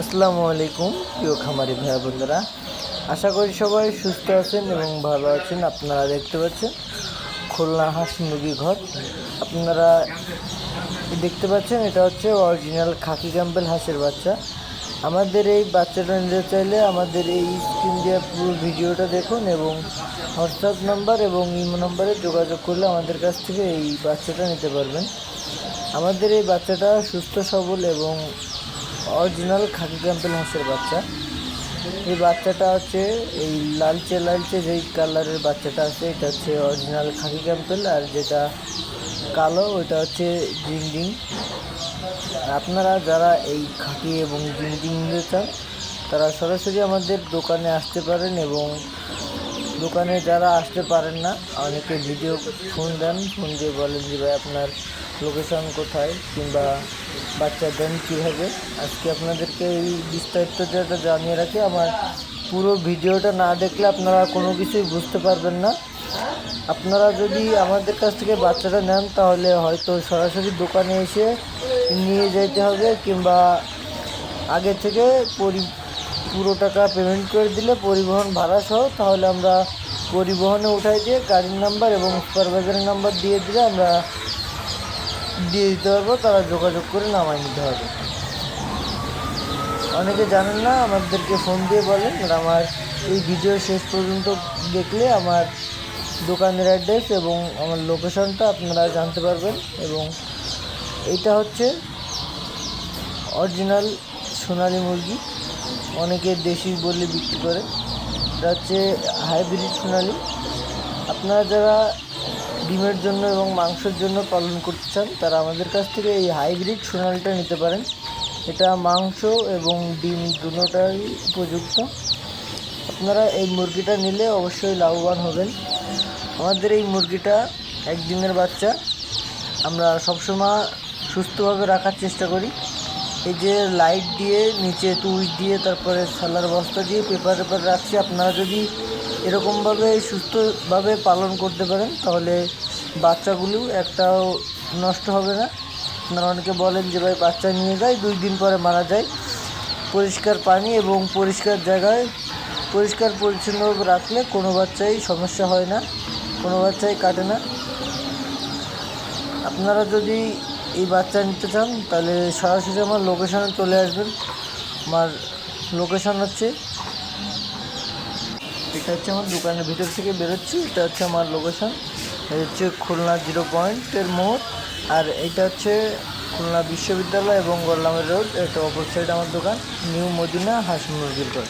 আসসালামু আলাইকুম প্রিয় খামারি ভাই বোনেরা, আশা করি সবাই সুস্থ আছেন এবং ভালো আছেন। আপনারা দেখতে পাচ্ছেন খুলনা হাঁস মুরগি ঘর। আপনারা দেখতে পাচ্ছেন এটা হচ্ছে অরিজিনাল খাকি ক্যাম্পেল হাঁসের বাচ্চা। আমাদের এই বাচ্চাটা নিতে চাইলে আমাদের এই স্ক্রিন দেওয়া পুরো ভিডিওটা দেখুন এবং হোয়াটসঅ্যাপ নাম্বার এবং ইমো নাম্বারে যোগাযোগ করলে আমাদের কাছ থেকে এই বাচ্চাটা নিতে পারবেন। আমাদের এই বাচ্চাটা সুস্থ সবল এবং অরিজিনাল খাকি ক্যাম্পেল হাঁসের বাচ্চা। এই বাচ্চাটা হচ্ছে এই লালচে লালচে যেই কালারের বাচ্চাটা আছে এটা হচ্ছে অরিজিনাল খাকি ক্যাম্পেল, আর যেটা কালো ওইটা হচ্ছে জিংডিং। আপনারা যারা এই খাকি এবং জিংডিং নিতে চান তারা সরাসরি আমাদের দোকানে আসতে পারেন, এবং দোকানে যারা আসতে পারেন না অনেকে ভিডিও ফোন দেন, ফোন দিয়ে বলেন যে ভাই আপনার লোকেশন কোথায় কিংবা বাচ্চা দেন কীভাবে। আজকে আপনাদেরকে এই বিস্তারিত যেটা জানিয়ে রাখি। আমার পুরো ভিডিওটা না দেখলে আপনারা কোনো কিছুই বুঝতে পারবেন না। আপনারা যদি আমাদের কাছ থেকে বাচ্চাটা নেন তাহলে হয়তো সরাসরি দোকানে এসে নিয়ে যেতে হবে, কিংবা আগে থেকে পুরো টাকা পেমেন্ট করে দিলে পরিবহন ভাড়া সহ, তাহলে আমরা পরিবহনে উঠাই দিয়ে গাড়ির নাম্বার এবং সুপারভাইজারের নাম্বার দিয়ে দিলে আমরা দিয়ে দিতে পারবো, তারা যোগাযোগ করে নামাই নিতে হবে। অনেকে জানেন না, আমাদেরকে ফোন দিয়ে বলেন। আর আমার এই ভিডিও শেষ পর্যন্ত দেখলে আমার দোকানের অ্যাড্রেস এবং আমার লোকেশনটা আপনারা জানতে পারবেন। এবং এইটা হচ্ছে অরিজিনাল সোনালি মুরগি, অনেকে দেশি বলে বিক্রি করে। এটা হচ্ছে হাইব্রিড সোনালি। আপনারা যারা ডিমের জন্য এবং মাংসের জন্য পালন করতে চান তারা আমাদের কাছ থেকে এই হাইব্রিড সোনালিটা নিতে পারেন। এটা মাংস এবং ডিম দুটোটাই উপযুক্ত। আপনারা এই মুরগিটা নিলে অবশ্যই লাভবান হবেন। আমাদের এই মুরগিটা একদিনের বাচ্চা, আমরা সবসময় সুস্থভাবে রাখার চেষ্টা করি। এই যে লাইট দিয়ে নিচে তুষ দিয়ে তারপরে সালার বস্তা দিয়ে পেপার রাখছি। আপনারা যদি এরকমভাবে সুস্থভাবে পালন করতে পারেন তাহলে বাচ্চাগুলো একটাও নষ্ট হবে না। আপনারা অনেকে বলেন যে ভাই বাচ্চা নিয়ে যায় 2 দিন পরে মারা যায়। পরিষ্কার পানি এবং পরিষ্কার জায়গায় পরিষ্কার পরিচ্ছন্ন রাখলে কোনো বাচ্চাই সমস্যা হয় না, কোনো বাচ্চাই কাটে না। আপনারা যদি এই বাচ্চা নিতে চান তাহলে সরাসরি আমার লোকেশানে চলে আসবেন। আমার লোকেশান হচ্ছে, এটা হচ্ছে আমার দোকানের ভিতর থেকে বেরোচ্ছি, এটা হচ্ছে আমার লোকেশান। এটা হচ্ছে খুলনা 0 পয়েন্টের মোড়, আর এটা হচ্ছে খুলনা বিশ্ববিদ্যালয় এবং গোল্লামের রোড। এটা অপর সাইড আমার দোকান, নিউ মদিনা হাঁস মুরগির ঘর।